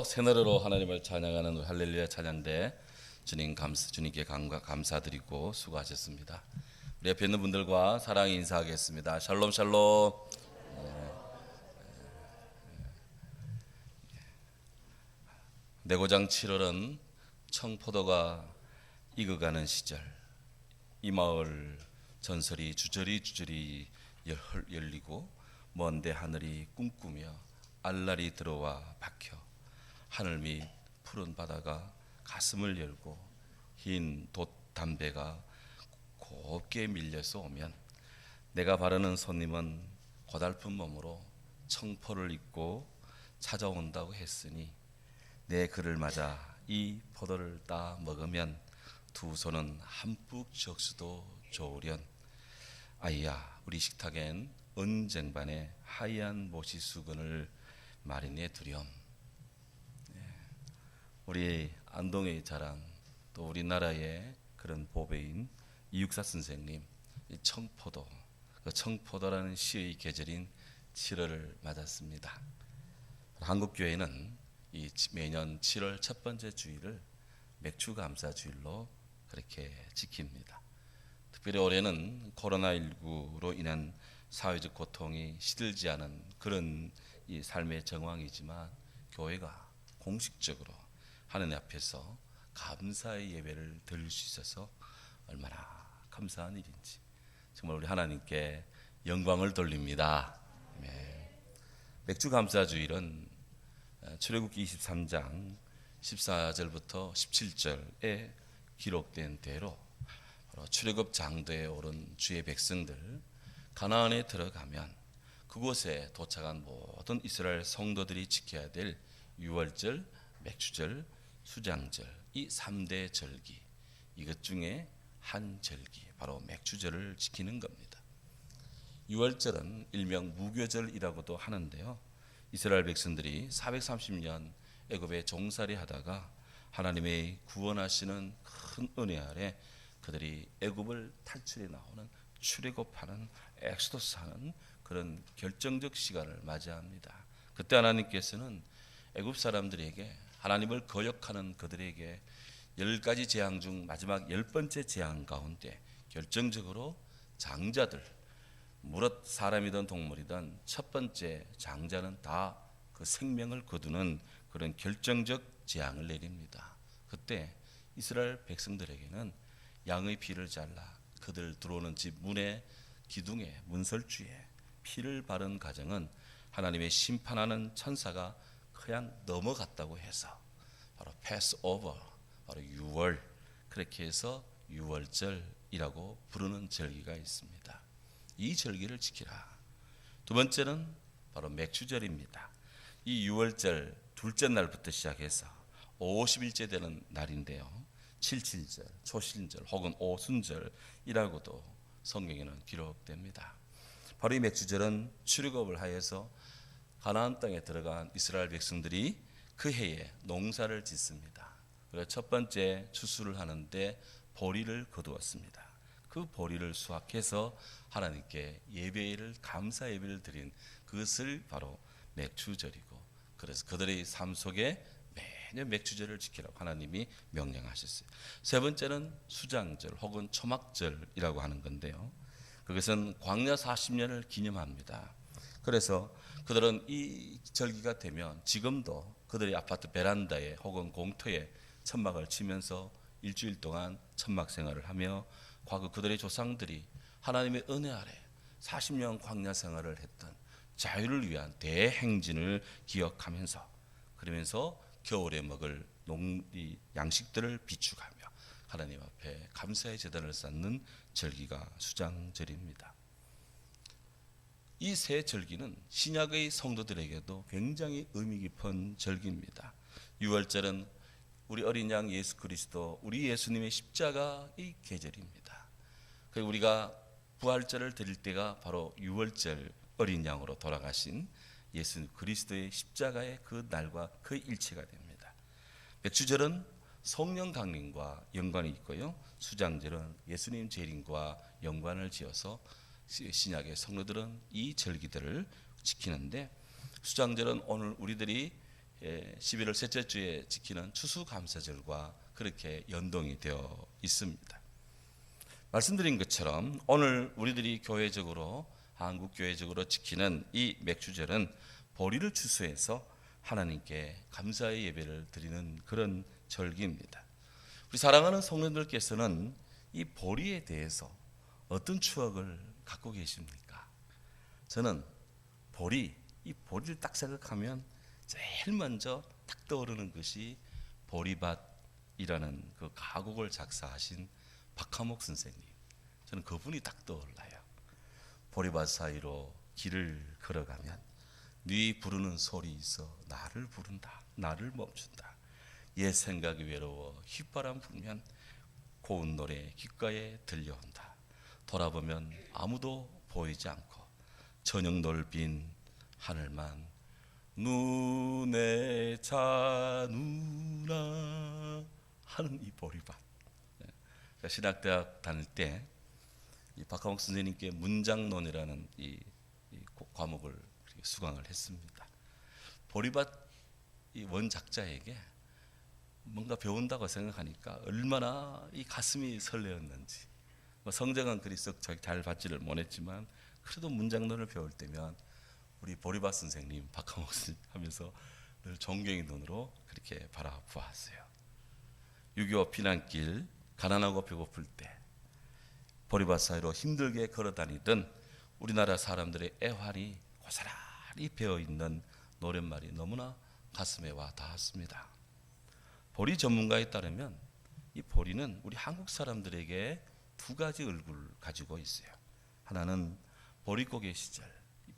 새 노래로 하나님을 찬양하는 할렐루야 찬양대 주님께 감사드리고 수고하셨습니다. 우리 옆에 있는 분들과 사랑의 인사하겠습니다. 샬롬 샬롬. 내고장 7월은 청포도가 익어가는 시절, 이 마을 전설이 주저리 열리고 먼데 하늘이 꿈꾸며 알랄이 들어와 박혀 하늘 밑 푸른 바다가 가슴을 열고 흰 돛담배가 곱게 밀려서 오면 내가 바라는 손님은 고달픈 몸으로 청포를 입고 찾아온다고 했으니 내 그를 맞아 이 포도를 따 먹으면 두 손은 한뿍 적수도 좋으련. 아이야, 우리 식탁엔 은쟁반에 하얀 모시 수건을 마련해 두렴. 우리 안동의 자랑, 또 우리나라의 그런 보배인 이육사 선생님, 이 청포도, 그 청포도라는 시의 계절인 7월을 맞았습니다. 한국교회는 이 매년 7월 첫 번째 주일을 맥주감사주일로 그렇게 지킵니다. 특별히 올해는 코로나19로 인한 사회적 고통이 시들지 않은 그런 이 삶의 정황이지만 교회가 공식적으로 하나님 앞에서 감사의 예배를 드릴 수 있어서 얼마나 감사한 일인지 정말 우리 하나님께 영광을 돌립니다. 맥주감사주일은 출애굽기 23장 14절부터 17절에 기록된 대로 출애굽 장도에 오른 주의 백성들 가나안에 들어가면 그곳에 도착한 모든 이스라엘 성도들이 지켜야 될 유월절, 맥주절, 수장절, 이 3대 절기, 이것 중에 한 절기, 바로 맥주절을 지키는 겁니다. 유월절은 일명 무교절이라고도 하는데요, 이스라엘 백성들이 430년 애굽에 종살이 하다가 하나님의 구원하시는 큰 은혜 아래 그들이 애굽을 탈출해 나오는 출애굽하는 엑소더스하는 그런 결정적 시간을 맞이합니다. 그때 하나님께서는 애굽 사람들에게, 하나님을 거역하는 그들에게 10가지 재앙 중 마지막 10번째 재앙 가운데 결정적으로 장자들, 무릇 사람이든 동물이든 첫 번째 장자는 다 그 생명을 거두는 그런 결정적 재앙을 내립니다. 그때 이스라엘 백성들에게는 양의 피를 잘라 그들 들어오는 집 문에, 기둥에, 문설주에 피를 바른 가정은 하나님의 심판하는 천사가 그냥 넘어갔다고 해서 바로 패스오버, 바로 유월, 그렇게 해서 유월절이라고 부르는 절기가 있습니다. 이 절기를 지키라. 두 번째는 바로 맥주절입니다. 이 유월절 둘째 날부터 시작해서 50일째 되는 날인데요, 칠칠절, 초신절 혹은 오순절이라고도 성경에는 기록됩니다. 바로 이 맥주절은 출애굽을 하여서 가나안 땅에 들어간 이스라엘 백성들이 그 해에 농사를 짓습니다. 그래서 첫 번째 추수를 하는데 보리를 거두었습니다. 그 보리를 수확해서 하나님께 예배를, 감사 예배를 드린 그것을 바로 맥주절이고, 그래서 그들의 삶 속에 매년 맥주절을 지키라고 하나님이 명령하셨어요. 세 번째는 수장절 혹은 초막절이라고 하는 건데요, 그것은 광야 40년을 기념합니다. 그래서 그들은 이 절기가 되면 지금도 그들의 아파트 베란다에 혹은 공터에 천막을 치면서 일주일 동안 천막 생활을 하며 과거 그들의 조상들이 하나님의 은혜 아래 40년 광야 생활을 했던 자유를 위한 대행진을 기억하면서, 그러면서 겨울에 먹을 양식들을 비축하며 하나님 앞에 감사의 제단을 쌓는 절기가 수장절입니다. 이 세 절기는 신약의 성도들에게도 굉장히 의미 깊은 절기입니다. 유월절은 우리 어린 양 예수 그리스도, 우리 예수님의 십자가의 계절입니다. 그리고 우리가 부활절을 드릴 때가 바로 유월절, 어린 양으로 돌아가신 예수 그리스도의 십자가의 그 날과 그 일치가 됩니다. 맥주절은 성령 강림과 연관이 있고요, 수장절은 예수님 재림과 연관을 지어서 신약의 성도들은 이 절기들을 지키는데, 수장절은 오늘 우리들이 11월 셋째 주에 지키는 추수감사절과 그렇게 연동이 되어 있습니다. 말씀드린 것처럼 오늘 우리들이 교회적으로 한국 교회적으로 지키는 이 맥주절은 보리를 추수해서 하나님께 감사의 예배를 드리는 그런 절기입니다. 우리 사랑하는 성도님들께서는 이 보리에 대해서 어떤 추억을 갖고 계십니까? 저는 이 보리를 딱 생각하면 제일 먼저 딱 떠오르는 것이 보리밭이라는 그 가곡을 작사하신 박하목 선생님. 저는 그분이 딱 떠올라요. 보리밭 사이로 길을 걸어가면 네 부르는 소리 있어 나를 부른다. 나를 멈춘다. 옛 생각이 외로워 휘바람 불면 고운 노래 귓가에 들려온다. 돌아보면 아무도 보이지 않고 저녁 넓인 하늘만 눈에 자누나 하는 이 보리밭. 신학대학 다닐 때 이 박하목 선생님께 문장론이라는 이 과목을 수강을 했습니다. 보리밭 이 원작자에게 뭔가 배운다고 생각하니까 얼마나 이 가슴이 설레었는지. 성적은 그리 썩 잘 받지를 못했지만 그래도 문장론을 배울 때면 우리 보리밭 선생님 박하목 선생님 하면서 늘 존경의 눈으로 그렇게 바라보았어요. 6.25 피난길 가난하고 배고플 때 보리밭 사이로 힘들게 걸어다니던 우리나라 사람들의 애환이 고스란히 배어있는 노랫말이 너무나 가슴에 와 닿았습니다. 보리 전문가에 따르면 이 보리는 우리 한국 사람들에게 두 가지 얼굴을 가지고 있어요. 하나는 보릿고개 시절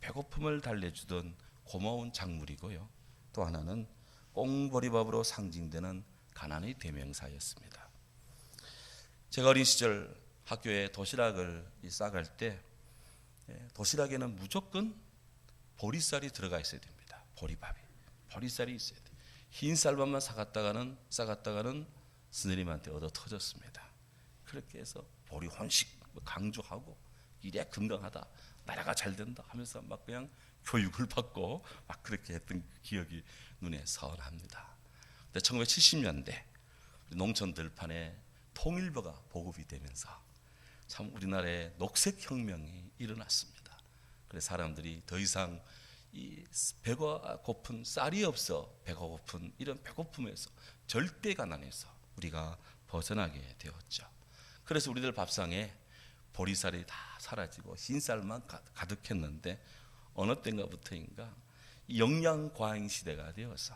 배고픔을 달래주던 고마운 작물이고요. 또 하나는 꽁보리밥으로 상징되는 가난의 대명사였습니다. 제가 어린 시절 학교에 도시락을 싸갈 때 도시락에는 무조건 보리쌀이 들어가 있어야 됩니다. 보리쌀이 있어야 돼요. 흰 쌀밥만 싸갔다가는 스님한테 얻어 터졌습니다. 그렇게 해서 보리 혼식 강조하고 이래 건강하다, 나라가 잘 된다 하면서 막 그냥 교육을 받고 막 그렇게 했던 기억이 눈에 선합니다. 근데 1970년대 농촌 들판에 통일벼가 보급이 되면서 참 우리나라에 녹색혁명이 일어났습니다. 그래서 사람들이 더 이상 이 배가 고픈 쌀이 없어 배가 고픈 이런 배고픔에서 절대 가난에서 우리가 벗어나게 되었죠. 그래서 우리들 밥상에 보리쌀이 다 사라지고 흰쌀만 가득했는데 어느 때인가부터인가 영양 과잉 시대가 되어서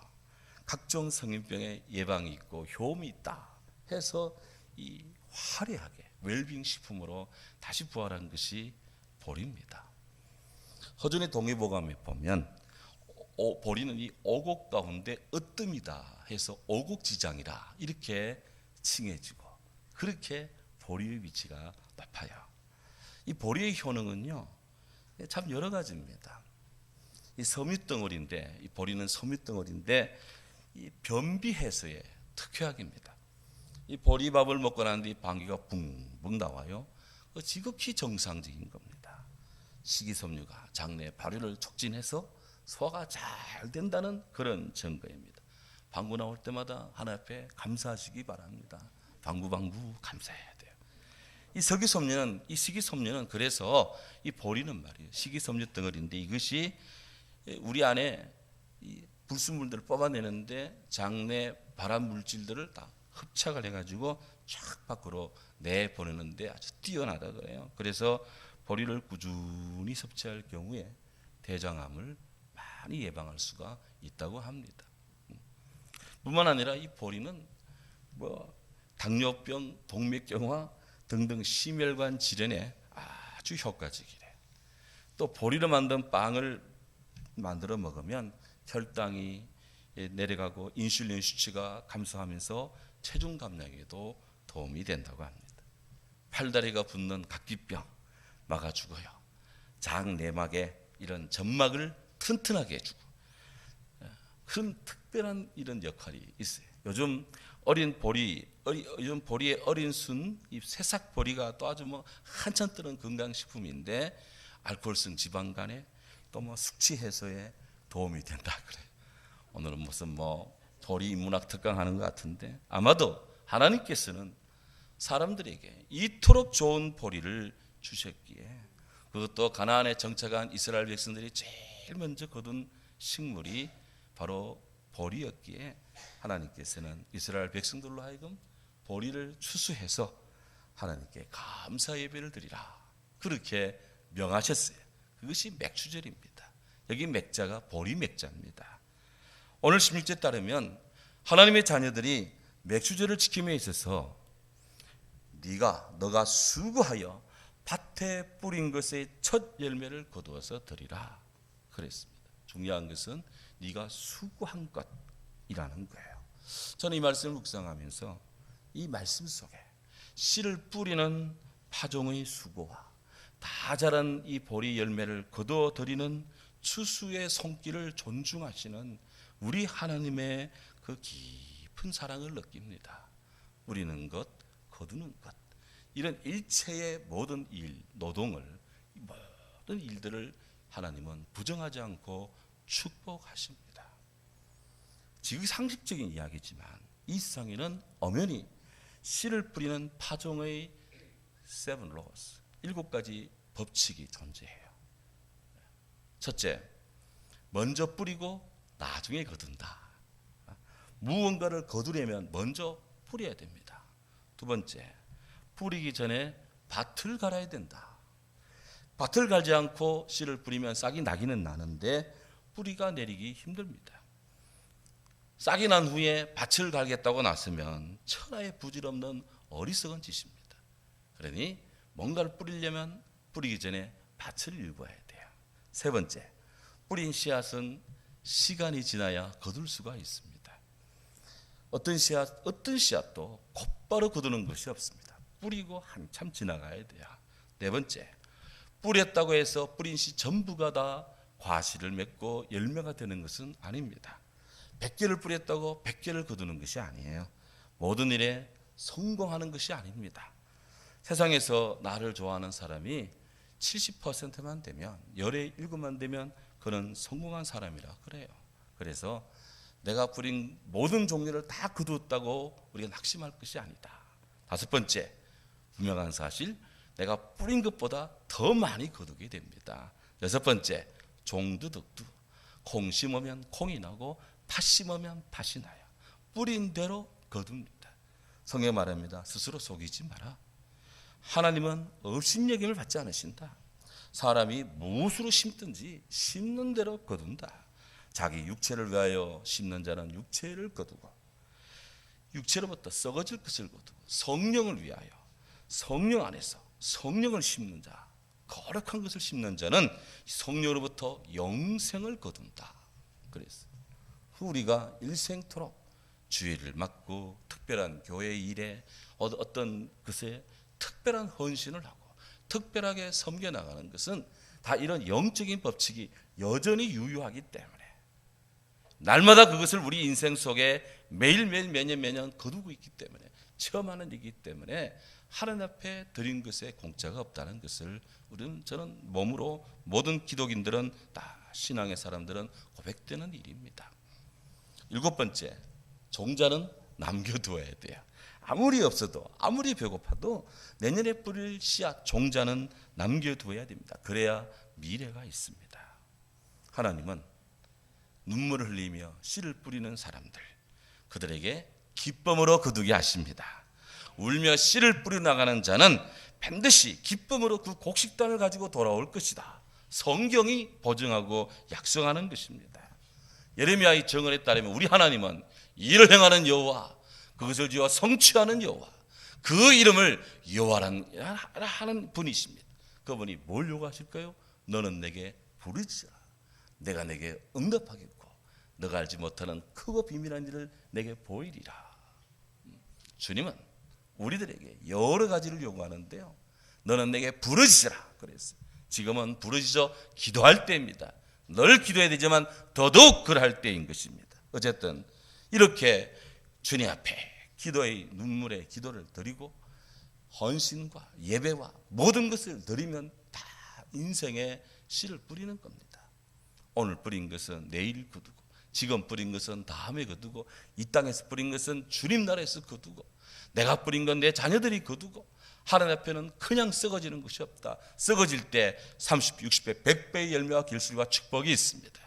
각종 성인병의 예방이 있고 효험이 있다 해서 이 화려하게 웰빙 식품으로 다시 부활한 것이 보리입니다. 허준의 동의보감에 보면 보리는 이 오곡 가운데 으뜸이다 해서 오곡지장이라 이렇게 칭해지고 그렇게 보리의 위치가 높아요. 이 보리의 효능은요 참 여러 가지입니다. 이 섬유덩어리인데 이 보리는 섬유덩어리인데 이 변비 해소에 특효약입니다. 이 보리밥을 먹고 난 뒤 방귀가 붕붕 나와요. 지극히 정상적인 겁니다. 식이섬유가 장내 발효를 촉진해서 소화가 잘 된다는 그런 증거입니다. 방구 나올 때마다 하나님 앞에 감사하시기 바랍니다. 방구 감사해야 돼요. 이 식이섬유는 그래서 이 보리는 말이에요. 식이섬유 덩어리인데 이것이 우리 안에 이 불순물들을 뽑아내는데 장내 발암 물질들을 다 흡착을 해가지고 쫙 밖으로 내보내는데 아주 뛰어나다 그래요. 그래서 보리를 꾸준히 섭취할 경우에 대장암을 많이 예방할 수가 있다고 합니다. 뿐만 아니라 이 보리는 당뇨병, 동맥경화 등등 심혈관 질환에 아주 효과적이래요. 또 보리로 만든 빵을 만들어 먹으면 혈당이 내려가고 인슐린 수치가 감소하면서 체중 감량에도 도움이 된다고 합니다. 팔다리가 붓는 각기병 막아주고요. 장 내막에 이런 점막을 튼튼하게 해주고 그런 특별한 이런 역할이 있어요. 요즘 보리의 어린 순, 이 새싹 보리가 또 아주 한참 뜨는 건강식품인데 알코올성 지방간에 또 숙취 해소에 도움이 된다 그래요. 오늘은 무슨 보리 인문학 특강하는 것 같은데, 아마도 하나님께서는 사람들에게 이토록 좋은 보리를 주셨기에, 그것도 가나안에 정착한 이스라엘 백성들이 제일 먼저 거둔 식물이 바로 보리였기에, 하나님께서는 이스라엘 백성들로 하여금 보리를 추수해서 하나님께 감사 예배를 드리라, 그렇게 명하셨어요. 그것이 맥추절입니다. 여기 맥자가 보리 맥자입니다. 오늘 16절에 따르면 하나님의 자녀들이 맥추절을 지킴에 있어서 너가 수고하여 밭에 뿌린 것의 첫 열매를 거두어서 드리라 그랬습니다. 중요한 것은 네가 수고한 것이라는 거예요. 저는 이 말씀을 묵상하면서 이 말씀 속에 씨를 뿌리는 파종의 수고와 다 자란 이 보리 열매를 거두어 드리는 추수의 손길을 존중하시는 우리 하나님의 그 깊은 사랑을 느낍니다. 뿌리는 것, 거두는 것, 이런 일체의 모든 일, 노동을, 모든 일들을 하나님은 부정하지 않고 축복하십니다. 지극히 상식적인 이야기지만 이 세상에는 엄연히 씨를 뿌리는 파종의 7 laws, 7가지 법칙이 존재해요. 첫째, 먼저 뿌리고 나중에 거둔다. 무언가를 거두려면 먼저 뿌려야 됩니다. 두 번째, 뿌리기 전에 밭을 갈아야 된다. 밭을 갈지 않고 씨를 뿌리면 싹이 나기는 나는데 뿌리가 내리기 힘듭니다. 싹이 난 후에 밭을 갈겠다고 나서면 천하의 부질없는 어리석은 짓입니다. 그러니 뭔가를 뿌리려면 뿌리기 전에 밭을 일궈야 돼요. 세 번째, 뿌린 씨앗은 시간이 지나야 거둘 수가 있습니다. 어떤 씨앗도 곧바로 거두는 것이 없습니다. 뿌리고 한참 지나가야 돼요. 네 번째, 뿌렸다고 해서 뿌린 씨 전부가 다 과실을 맺고 열매가 되는 것은 아닙니다. 100개를 뿌렸다고 100개를 거두는 것이 아니에요. 모든 일에 성공하는 것이 아닙니다. 세상에서 나를 좋아하는 사람이 70%만 되면, 열의 7만 되면 그는 성공한 사람이라 그래요. 그래서 내가 뿌린 모든 종류를 다 거두었다고 우리가 낙심할 것이 아니다. 다섯 번째, 분명한 사실, 내가 뿌린 것보다 더 많이 거두게 됩니다. 여섯 번째, 종두득두, 콩 심으면 콩이 나고 팥 심으면 팥이 나요. 뿌린 대로 거둡니다. 성경 말합니다. 스스로 속이지 마라. 하나님은 업신여김을 받지 않으신다. 사람이 무엇으로 심든지 심는 대로 거둔다. 자기 육체를 위하여 심는 자는 육체를 거두고 육체로부터 썩어질 것을 거두고 성령을 위하여 성령 안에서 성령을 심는 자, 거룩한 것을 심는 자는 성령으로부터 영생을 거둔다. 그랬어요. 우리가 일생토록 주의를 맡고 특별한 교회 일에 어떤 것에 특별한 헌신을 하고 특별하게 섬겨나가는 것은 다 이런 영적인 법칙이 여전히 유효하기 때문에, 날마다 그것을 우리 인생 속에 매일매일 매년 거두고 있기 때문에, 체험하는 일이기 때문에 하나님 앞에 드린 것에 공짜가 없다는 것을 저는 몸으로, 모든 기독인들은 다, 신앙의 사람들은 고백되는 일입니다. 일곱 번째, 종자는 남겨두어야 돼요. 아무리 없어도, 아무리 배고파도 내년에 뿌릴 씨앗, 종자는 남겨두어야 됩니다. 그래야 미래가 있습니다. 하나님은 눈물을 흘리며 씨를 뿌리는 사람들, 그들에게 기쁨으로 거두게 하십니다. 울며 씨를 뿌려나가는 자는 반드시 기쁨으로 그 곡식단을 가지고 돌아올 것이다. 성경이 보증하고 약속하는 것입니다. 예레미야의 증언에 따르면 우리 하나님은 일을 행하는 여호와, 그것을 지어 성취하는 여호와, 그 이름을 여호와라는 분이십니다. 그분이 뭘 요구하실까요? 너는 내게 부르짖으라. 내가 내게 응답하겠고 너가 알지 못하는 크고 비밀한 일을 내게 보이리라. 주님은 우리들에게 여러 가지를 요구하는데요, 너는 내게 부르짖으라 그랬어요. 지금은 부르짖어 기도할 때입니다. 늘 기도해야 되지만 더더욱 그럴 때인 것입니다. 어쨌든 이렇게 주님 앞에 기도의 눈물의 기도를 드리고 헌신과 예배와 모든 것을 드리면 다 인생의 씨를 뿌리는 겁니다. 오늘 뿌린 것은 내일 거두고 지금 뿌린 것은 다음에 거두고, 이 땅에서 뿌린 것은 주님 나라에서 거두고, 내가 뿌린 건 내 자녀들이 거두고, 하나님 앞에는 그냥 썩어지는 것이 없다. 썩어질 때 30, 60배, 100배의 열매와 결실과 축복이 있습니다.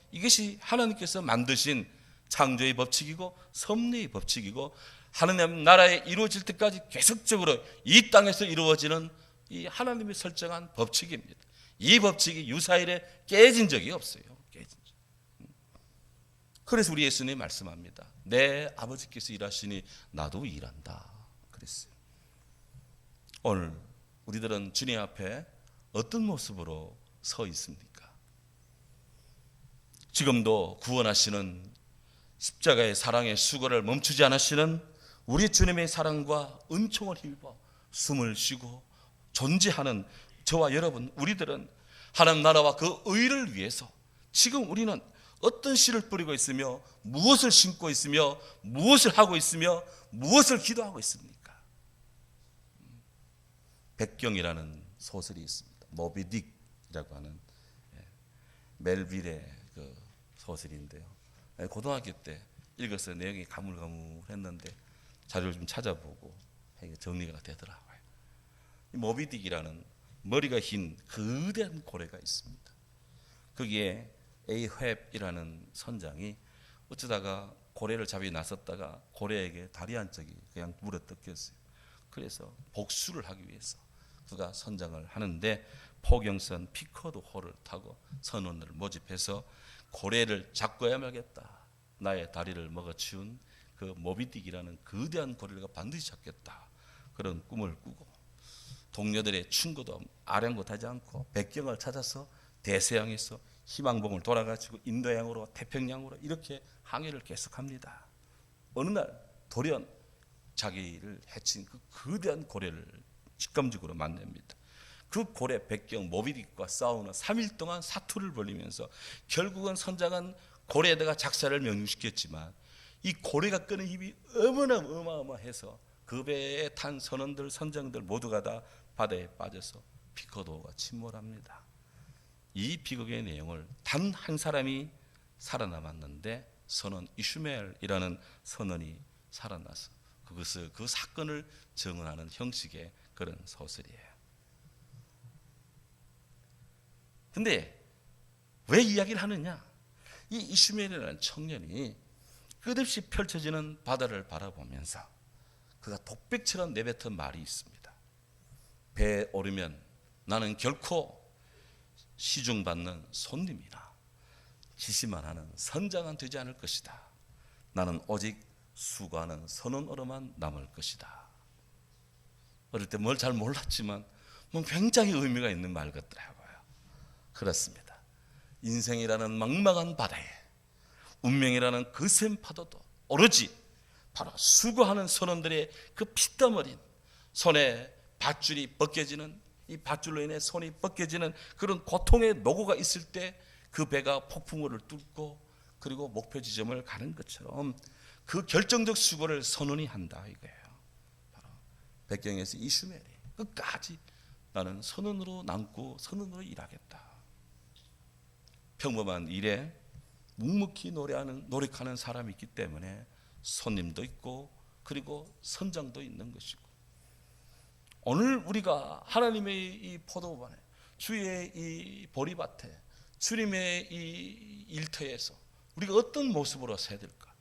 이것이 하나님께서 만드신 창조의 법칙이고 섭리의 법칙이고, 하나님 나라에 이루어질 때까지 계속적으로 이 땅에서 이루어지는 이 하나님이 설정한 법칙입니다. 이 법칙이 유사일에 깨진 적이 없어요. 그래서 우리 예수님이 말씀합니다. 내 아버지께서 일하시니 나도 일한다 그랬어요. 오늘 우리들은 주님 앞에 어떤 모습으로 서 있습니까? 지금도 구원하시는 십자가의 사랑의 수고를 멈추지 않으시는 우리 주님의 사랑과 은총을 힘입어 숨을 쉬고 존재하는 저와 여러분, 우리들은 하나님 나라와 그 의를 위해서 지금 우리는 어떤 씨를 뿌리고 있으며 무엇을 심고 있으며 무엇을 하고 있으며 무엇을 기도하고 있습니까? 백경이라는 소설이 있습니다. 모비딕이라고 하는 멜빌의 그 소설인데요. 고등학교 때 읽어서 내용이 가물가물했는데 자료를 좀 찾아보고 정리가 되더라고요. 이 모비딕이라는 머리가 흰 거대한 고래가 있습니다. 거기에 에이홑이라는 선장이 어쩌다가 고래를 잡이 나섰다가 고래에게 다리 한쪽이 그냥 물에 뜯겼어요. 그래서 복수를 하기 위해서 그가 선장을 하는데 포경선 피커드 호를 타고 선원을 모집해서 고래를 잡고야 말겠다, 나의 다리를 먹어치운 그 모비딕이라는 거대한 고래를 반드시 잡겠다, 그런 꿈을 꾸고 동료들의 충고도 아랑곳하지 않고 백경을 찾아서 대서양에서 희망봉을 돌아가지고 인도양으로 태평양으로 이렇게 항해를 계속합니다. 어느 날 돌연 자기를 해친 그 거대한 고래를 직감적으로 만납니다. 그 고래 백경 모비딕과 싸우는 3일 동안 사투를 벌이면서 결국은 선장은 고래에다가 작사를 명령시켰지만 이 고래가 끄는 힘이 너무나 어마어마해서 그 배에 탄 선원들 선장들 모두가 다 바다에 빠져서 피커도가 침몰합니다. 이 비극의 내용을 단 한 사람이 살아남았는데 선원 이슈멜이라는 선원이 살아나서 그 사건을 증언하는 형식의 그런 소설이에요. 근데 왜 이야기를 하느냐? 이 이슈멜이라는 청년이 끝없이 펼쳐지는 바다를 바라보면서 그가 독백처럼 내뱉은 말이 있습니다. 배에 오르면 나는 결코 시중받는 손님이나 지시만 하는 선장은 되지 않을 것이다. 나는 오직 수고하는 선원으로만 남을 것이다. 어릴 때 뭘 잘 몰랐지만 굉장히 의미가 있는 말 같더라고요. 그렇습니다. 인생이라는 막막한 바다에 운명이라는 거센 파도도 오로지 바로 수고하는 선원들의 그 피땀 어린 손에 밧줄이 벗겨지는, 이 밧줄로 인해 손이 벗겨지는 그런 고통의 노고가 있을 때 그 배가 폭풍우를 뚫고 그리고 목표 지점을 가는 것처럼 그 결정적 수고를 선원이 한다 이거예요. 바로 백경에서 이슈멜이 끝까지 나는 선원으로 남고 선원으로 일하겠다. 평범한 일에 묵묵히 노력하는 사람이 있기 때문에 손님도 있고 그리고 선장도 있는 것이고, 오늘 우리가 하나님의 이 포도원에, 주의 이 보리밭에, 주님의 이 일터에서 우리가 어떤 모습으로 서야 될까?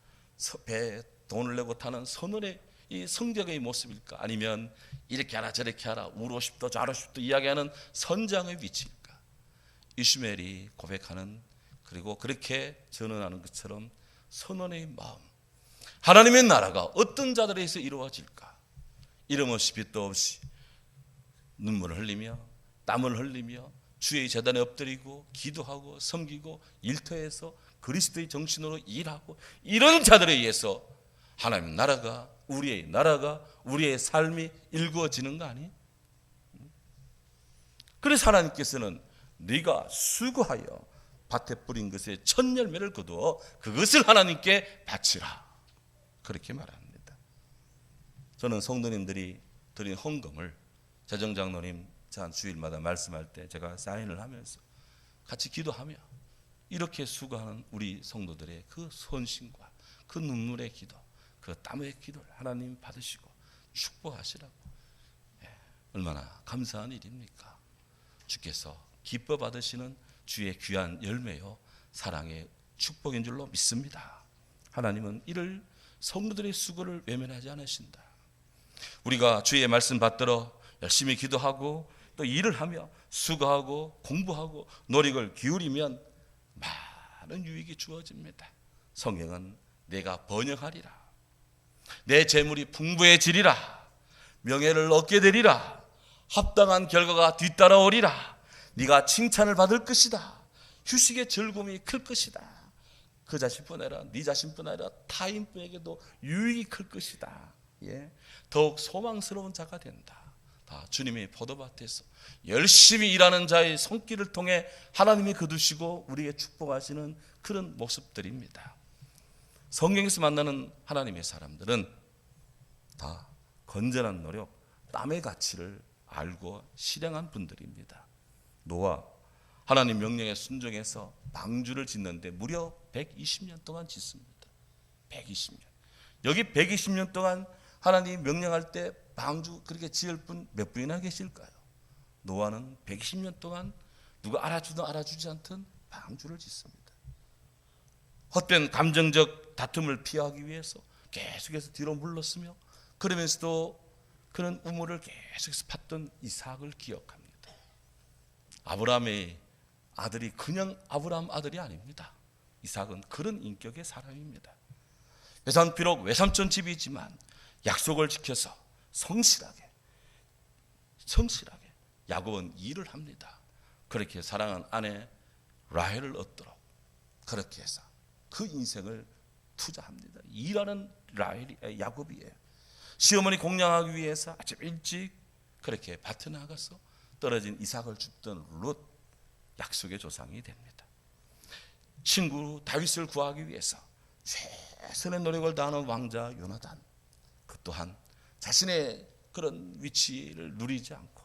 배에 돈을 내고 타는 선원의 이 성적의 모습일까? 아니면 이렇게 하라 저렇게 하라 우로 싶도 좌로 싶도 이야기하는 선장의 위치일까? 이슈멜이 고백하는, 그리고 그렇게 전언하는 것처럼 선원의 마음, 하나님의 나라가 어떤 자들에서 이루어질까? 이름 없이 빛도 없이 눈물을 흘리며 땀을 흘리며 주의 재단에 엎드리고 기도하고 섬기고 일터에서 그리스도의 정신으로 일하고 이런 자들에 의해서 하나님 나라가, 우리의 삶이 일구어지는 거 아니에요? 그래서 하나님께서는 네가 수고하여 밭에 뿌린 것에 첫 열매를 거두어 그것을 하나님께 바치라, 그렇게 말합니다. 저는 성도님들이 드린 헌금을 재정장로님 한 주일마다 말씀할 때 제가 사인을 하면서 같이 기도하며 이렇게 수고하는 우리 성도들의 그 헌신과 그 눈물의 기도, 그 땀의 기도를 하나님 받으시고 축복하시라고. 얼마나 감사한 일입니까? 주께서 기뻐 받으시는 주의 귀한 열매요 사랑의 축복인 줄로 믿습니다. 하나님은 이를 성도들의 수고를 외면하지 않으신다. 우리가 주의 말씀 받들어 열심히 기도하고 또 일을 하며 수고하고 공부하고 노력을 기울이면 많은 유익이 주어집니다. 성경은 내가 번영하리라, 내 재물이 풍부해지리라, 명예를 얻게 되리라, 합당한 결과가 뒤따라오리라, 네가 칭찬을 받을 것이다, 휴식의 즐거움이 클 것이다, 그 자신뿐 아니라 네 자신뿐 아니라 타인에게도 유익이 클 것이다. 더욱 소망스러운 자가 된다. 다 주님의 포도밭에서 열심히 일하는 자의 손길을 통해 하나님이 거두시고 우리에게 축복하시는 그런 모습들입니다. 성경에서 만나는 하나님의 사람들은 다 건전한 노력, 땀의 가치를 알고 실행한 분들입니다. 노아, 하나님 명령에 순종해서 방주를 짓는데 무려 120년 동안 짓습니다. 120년. 여기 120년 동안 하나님이 명령할 때 방주 그렇게 지을 분 몇 분이나 계실까요? 노아는 120년 동안 누가 알아주든 알아주지 않든 방주를 짓습니다. 헛된 감정적 다툼을 피하기 위해서 계속해서 뒤로 물렀으며, 그러면서도 그런 우물을 계속해서 팠던 이삭을 기억합니다. 아브라함의 아들이 그냥 아브라함 아들이 아닙니다. 이삭은 그런 인격의 사람입니다. 비록 외삼촌 집이지만 약속을 지켜서 성실하게 야곱은 일을 합니다. 그렇게 사랑한 아내 라헬을 얻도록 그렇게 해서 그 인생을 투자합니다. 일하는 야곱이에요. 시어머니 공양하기 위해서 아침 일찍 그렇게 밭에 나가서 떨어진 이삭을 줍던 룻, 약속의 조상이 됩니다. 친구 다윗을 구하기 위해서 최선의 노력을 다하는 왕자 요나단, 그 또한 자신의 그런 위치를 누리지 않고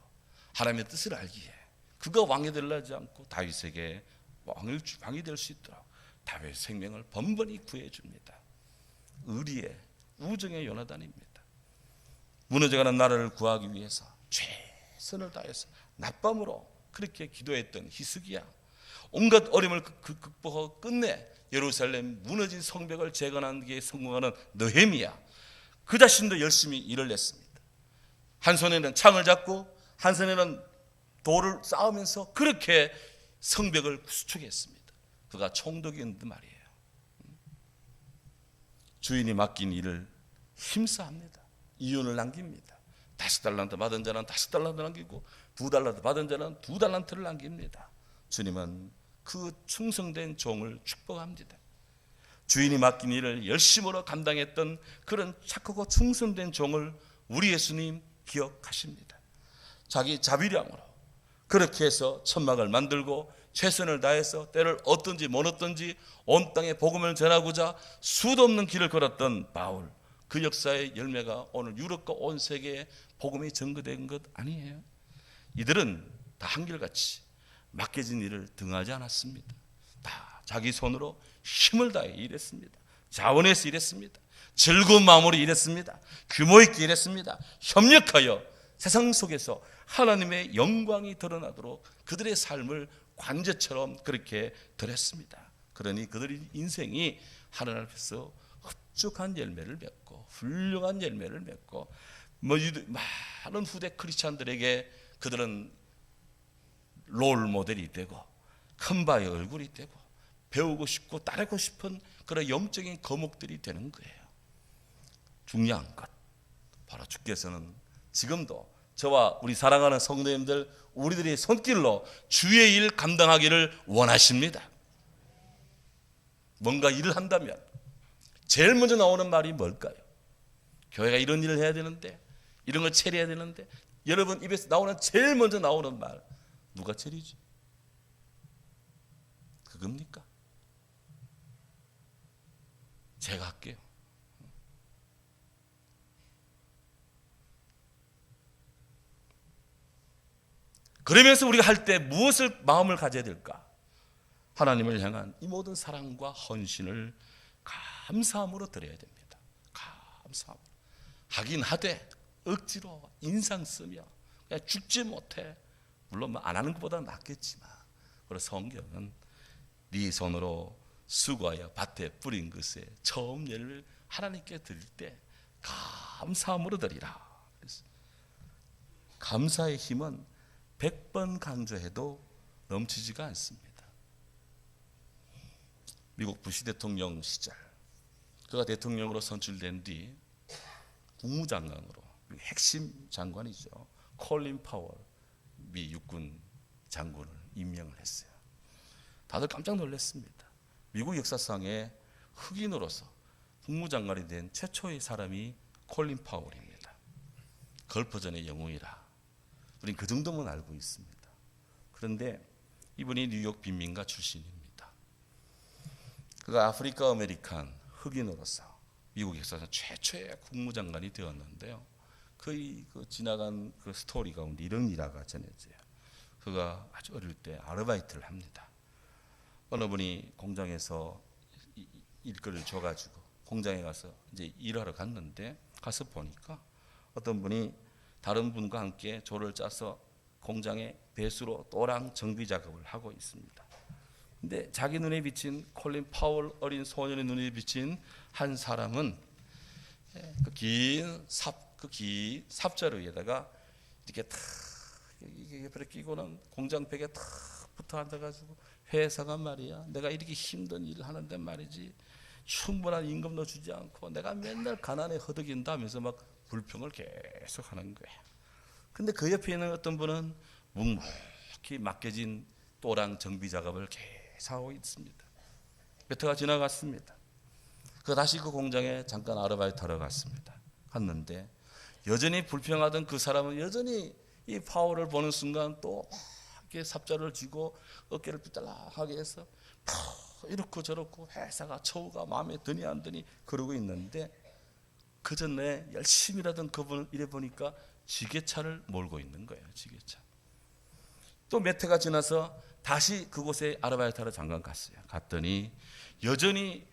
하나님의 뜻을 알기에 그가 왕이 되려지 않고 다윗에게 왕이 될 수 있도록 다윗의 생명을 번번이 구해줍니다. 의리의 우정의 요나단입니다. 무너져가는 나라를 구하기 위해서 최선을 다해서 낮밤으로 그렇게 기도했던 히스기야, 온갖 어려움을 극복하고 끝내 예루살렘 무너진 성벽을 재건하는 데 성공하는 느헤미야, 그 자신도 열심히 일을 했습니다. 한 손에는 창을 잡고 한 손에는 돌을 쌓으면서 그렇게 성벽을 구축했습니다. 그가 총독이었는데 말이에요. 주인이 맡긴 일을 힘써합니다. 이윤을 남깁니다. 5달란트 받은 자는 5달란트 남기고 2달란트 받은 자는 2달란트를 남깁니다. 주님은 그 충성된 종을 축복합니다. 주인이 맡긴 일을 열심으로 감당했던 그런 착하고 충성된 종을 우리 예수님 기억하십니다. 자기 자비량으로 그렇게 해서 천막을 만들고 최선을 다해서 때를 얻든지 못 얻든지 온 땅에 복음을 전하고자 수도 없는 길을 걸었던 바울, 그 역사의 열매가 오늘 유럽과 온 세계에 복음이 전거된 것 아니에요. 이들은 다 한결같이 맡겨진 일을 등하지 않았습니다. 다 자기 손으로 힘을 다해 일했습니다. 자원해서 일했습니다. 즐거운 마음으로 일했습니다. 규모 있게 일했습니다. 협력하여 세상 속에서 하나님의 영광이 드러나도록 그들의 삶을 관제처럼 그렇게 드렸습니다. 그러니 그들의 인생이 하나님 앞에서 흡족한 열매를 맺고 훌륭한 열매를 맺고 많은 후대 크리스찬들에게 그들은 롤 모델이 되고 큰 바의 얼굴이 되고 배우고 싶고 따르고 싶은 그런 영적인 거목들이 되는 거예요. 중요한 것, 바로 주께서는 지금도 저와 우리 사랑하는 성도님들, 우리들의 손길로 주의 일 감당하기를 원하십니다. 뭔가 일을 한다면 제일 먼저 나오는 말이 뭘까요? 교회가 이런 일을 해야 되는데, 이런 걸 처리해야 되는데, 여러분 입에서 나오는 제일 먼저 나오는 말 누가 처리지? 그겁니까? 제가 할게요. 그러면서 우리가 할 때 무엇을 마음을 가져야 될까? 하나님을 향한 이 모든 사랑과 헌신을 감사함으로 드려야 됩니다. 감사함으로. 하긴 하되 억지로 인상 쓰며 그냥 죽지 못해. 물론 안 하는 것보다 낫겠지만, 그래서 성경은 네 손으로 수고하여 밭에 뿌린 것에 처음 열매를 하나님께 드릴 때 감사함으로 드리라. 그래서 감사의 힘은 100번 강조해도 넘치지가 않습니다. 미국 부시 대통령 시절, 그가 대통령으로 선출된 뒤 국무장관으로 핵심 장관이죠. 콜린 파월 미 육군 장군을 임명을 했어요. 다들 깜짝 놀랐습니다. 미국 역사상에 흑인으로서 국무장관이 된 최초의 사람이 콜린 파월입니다. 걸퍼전의 영웅이라 우린 그 정도만 알고 있습니다. 그런데 이분이 뉴욕 빈민가 출신입니다. 그가 아프리카 아메리칸 흑인으로서 미국 역사상 최초의 국무장관이 되었는데요. 그 지나간 그 스토리 가운데 이런 일화가 전해져요. 그가 아주 어릴 때 아르바이트를 합니다. 어느 분이 공장에서 일거리를 줘가지고 공장에 가서 이제 일하러 갔는데, 가서 보니까 어떤 분이 다른 분과 함께 조를 짜서 공장에 배수로 또랑 정비 작업을 하고 있습니다. 근데 자기 눈에 비친 콜린 파월 어린 소년의 눈에 비친 한 사람은 그 긴 삽자루 위에다가 이렇게 탁 옆에 끼고는 공장 벽에 탁 붙어 앉아가지고, 회사가 말이야, 내가 이렇게 힘든 일을 하는데 말이지 충분한 임금도 주지 않고 내가 맨날 가난에 허덕인다면서 막 불평을 계속 하는 거야. 근데 그 옆에 있는 어떤 분은 묵묵히 맡겨진 또랑 정비 작업을 계속 하고 있습니다. 몇 해가 지나갔습니다. 그 다시 그 공장에 잠깐 아르바이트 하러 갔는데 여전히 불평하던 그 사람은 여전히 이 파워를 보는 순간 또 이렇게 삽자를 쥐고 어깨를 삐뚤락하게 해서 이렇고 저렇고 회사가 처우가 마음에 드니 안 드니 그러고 있는데, 그 전에 열심히 일하던 그분을 이래 보니까 지게차를 몰고 있는 거예요. 지게차. 또 몇 해가 지나서 다시 그곳에 아르바이트하러 잠깐 갔어요. 갔더니 여전히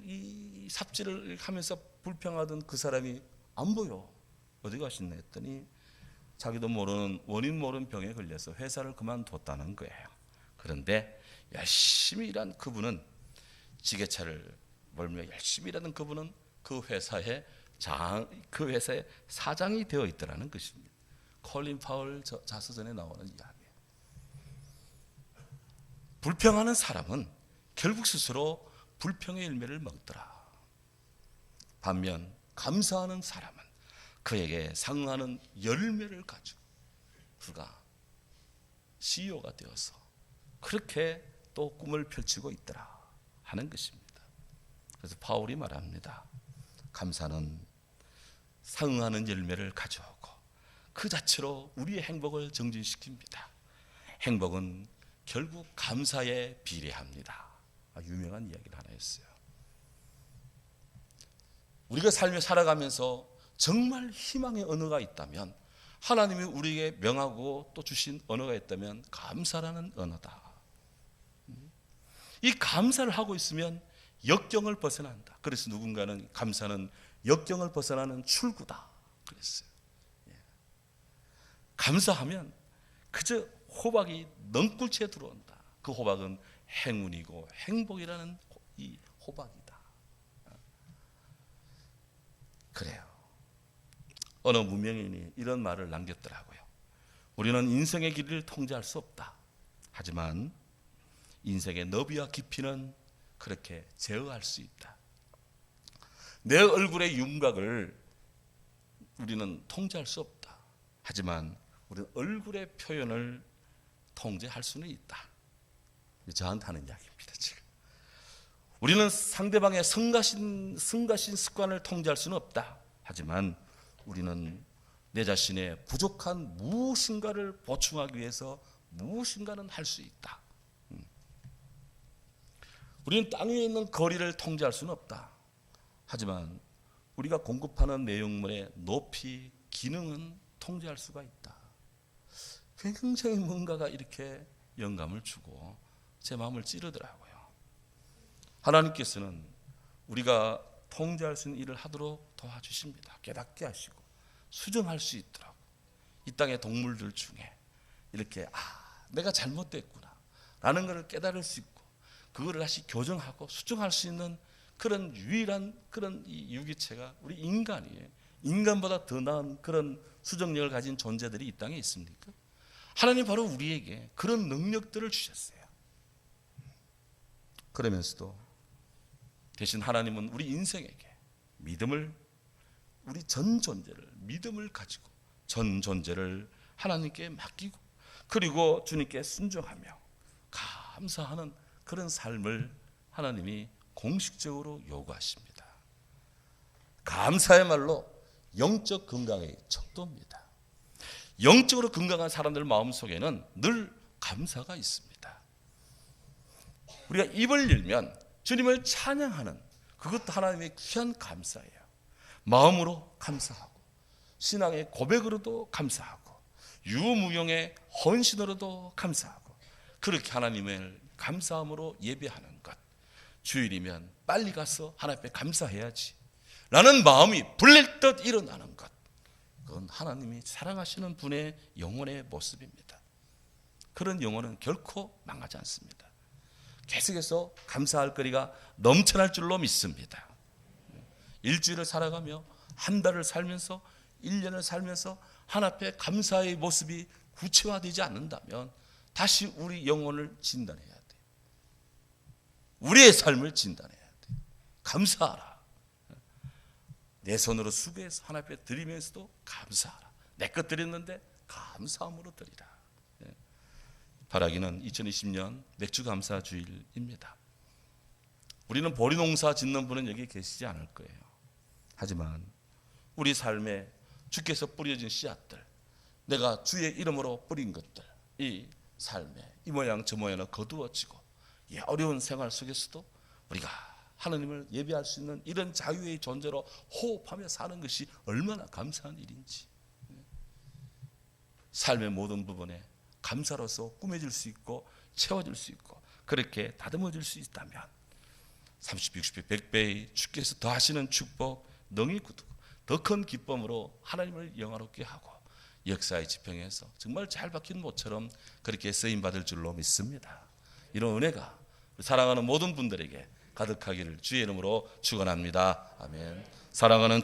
이 삽질을 하면서 불평하던 그 사람이 안 보여. 어디 가셨나 했더니 자기도 모르는 원인 모르는 병에 걸려서 회사를 그만뒀다는 거예요. 그런데 열심히 일한 그분은, 지게차를 몰며 열심히 일하던 그분은 그 회사의 사장이 되어 있더라는 것입니다. 콜린 파월 자서전에 나오는 이야기예요. 불평하는 사람은 결국 스스로 불평의 열매를 먹더라. 반면 감사하는 사람은 그에게 상응하는 열매를 가지고 그가 CEO가 되어서 그렇게 또 꿈을 펼치고 있더라 하는 것입니다. 그래서 파울이 말합니다. 감사는 상응하는 열매를 가져오고 그 자체로 우리의 행복을 증진시킵니다. 행복은 결국 감사에 비례합니다. 유명한 이야기를 하나 했어요. 우리가 삶을 살아가면서 정말 희망의 언어가 있다면, 하나님이 우리에게 명하고 또 주신 언어가 있다면 감사라는 언어다. 이 감사를 하고 있으면 역경을 벗어난다. 그래서 누군가는 감사는 역경을 벗어나는 출구다 그랬어요. 감사하면 그저 호박이 넝굴채 들어온다. 그 호박은 행운이고 행복이라는 이 호박이다. 그래요. 어느 무명인이 이런 말을 남겼더라고요. 우리는 인생의 길을 통제할 수 없다. 하지만 인생의 너비와 깊이는 그렇게 제어할 수 있다. 내 얼굴의 윤곽을 우리는 통제할 수 없다. 하지만 우리는 얼굴의 표현을 통제할 수는 있다. 저한테 하는 이야기입니다. 지금 우리는 상대방의 성가신 습관을 통제할 수는 없다. 하지만 우리는 내 자신의 부족한 무엇인가를 보충하기 위해서 무엇인가는 할 수 있다. 우리는 땅 위에 있는 거리를 통제할 수는 없다. 하지만 우리가 공급하는 내용물의 높이, 기능은 통제할 수가 있다. 굉장히 뭔가가 이렇게 영감을 주고 제 마음을 찌르더라고요. 하나님께서는 우리가 통제할 수 있는 일을 하도록 도와주십니다. 깨닫게 하시고 수정할 수 있도록 이 땅의 동물들 중에 이렇게 내가 잘못됐구나 라는 것을 깨달을 수 있고 그거를 다시 교정하고 수정할 수 있는 그런 유일한 그런 이 유기체가 우리 인간이에요. 인간보다 더 나은 그런 수정력을 가진 존재들이 이 땅에 있습니까? 하나님 바로 우리에게 그런 능력들을 주셨어요. 그러면서도 대신 하나님은 우리 인생에게 믿음을, 우리 전 존재를, 믿음을 가지고 전 존재를 하나님께 맡기고 그리고 주님께 순종하며 감사하는 그런 삶을 하나님이 공식적으로 요구하십니다. 감사야말로 영적 건강의 척도입니다. 영적으로 건강한 사람들 마음속에는 늘 감사가 있습니다. 우리가 입을 열면 주님을 찬양하는 그것도 하나님의 귀한 감사예요. 마음으로 감사하고 신앙의 고백으로도 감사하고 유무용의 헌신으로도 감사하고 그렇게 하나님을 감사함으로 예배하는 것. 주일이면 빨리 가서 하나님 앞에 감사해야지 라는 마음이 불릴듯 일어나는 것. 그건 하나님이 사랑하시는 분의 영혼의 모습입니다. 그런 영혼은 결코 망하지 않습니다. 계속해서 감사할 거리가 넘쳐날 줄로 믿습니다. 일주일을 살아가며 한 달을 살면서 1년을 살면서 하나님 앞에 감사의 모습이 구체화되지 않는다면 다시 우리 영혼을 진단해야 돼요. 우리의 삶을 진단해야 돼요. 감사하라. 내 손으로 수고해서 하나님 앞에 드리면서도 감사하라. 내 것 드렸는데 감사함으로 드리라. 바라기는 2020년 맥주 감사 주일입니다. 우리는 보리 농사 짓는 분은 여기 계시지 않을 거예요. 하지만 우리 삶에 주께서 뿌려진 씨앗들, 내가 주의 이름으로 뿌린 것들, 이 삶에 이 모양 저 모양으로 거두어지고 이 어려운 생활 속에서도 우리가 하나님을 예배할 수 있는 이런 자유의 존재로 호흡하며 사는 것이 얼마나 감사한 일인지. 삶의 모든 부분에 감사로서 꾸며질 수 있고 채워질 수 있고 그렇게 다듬어질 수 있다면 30, 60배, 100배의 주께서 더하시는 축복 능히 굳고 더 큰 기쁨으로 하나님을 영화롭게 하고 역사의 지평에서 정말 잘 박힌 모처럼 그렇게 쓰임받을 줄로 믿습니다. 이런 은혜가 사랑하는 모든 분들에게 가득하기를 주의 이름으로 축원합니다. 아멘. 사랑하는